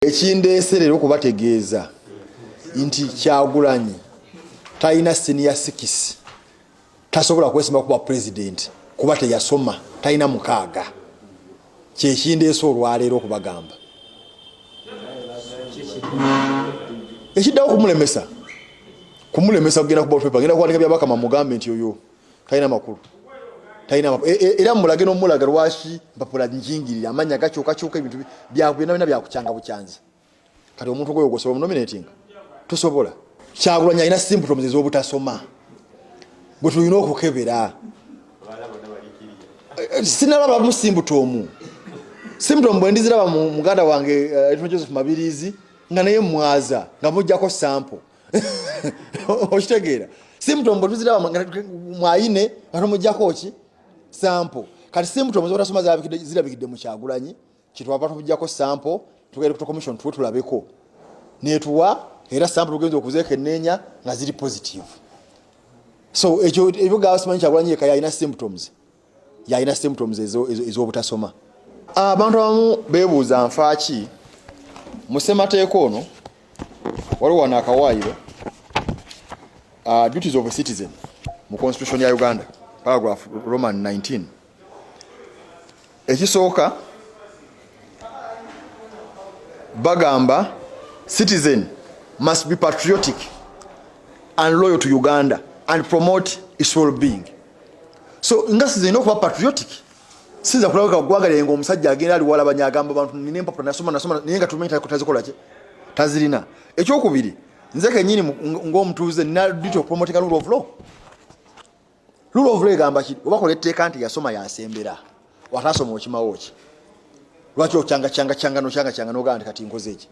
Ekindeeserera okubategeeza nti Kyagulanyi talina senior sikisi tasobola kwesima kuba president kuba teyasoma talina mukaaga kyekindeese olwaleero okubagamba ekiddawo kumulemesa kugenda kuba pepa ngenda kuwandika byabakama mugambe nti oyo talina makulu era mulage n'omulaga lwaki mpapula njingirira amanya gakyukakyuka ebintu byabina byakukyanga bukyanzi kati omuntu gwe ogosobola nominating tosobola Kyagulanyi alina symptoms ez'obutasoma gwe tulina okukebera sinalaba mu symptom bwe ndiziraba mu muganda wange Joseph Mabilizi nga naye mwaza nga mujjako sample okitegeera symptom bwe tuziraba mwayine nga tomujjako ki sample kati symptoms z'obutasoma zirabikidde mu Kyagulanyi kitwava tujjako sample tugende ku commission tulabeko netuwa era sample tugenza okuzeekenneenya nga ziri positive so ekyo ebiga simanyi Kyagulanyi yeka yalina symptoms ez'obutasoma abantu abamu beebuuza nfaaki mu ssemateeka ono waliwo wano akawaayiro duties of a citizen mu constitution ya Uganda paragraph Roman 19 ekisooka bagamba citizen must be patriotic and loyal to Uganda and promote its well-being. So nga citizen okuba patriotic sinza kulabika gwagalenga omusajja agenda ali wala banyagamba abantu nine empapula nasoma naye nga tumenya kutazikola ki tazirina ekyokubiri nze kenyini ng'omutuuze nina duty of promoting rule of law egamba ki oba kola etteeka nti yasoma yasembera watasoma okimawo ki lwaki okyanga n'ogamba nti kati nkoze ki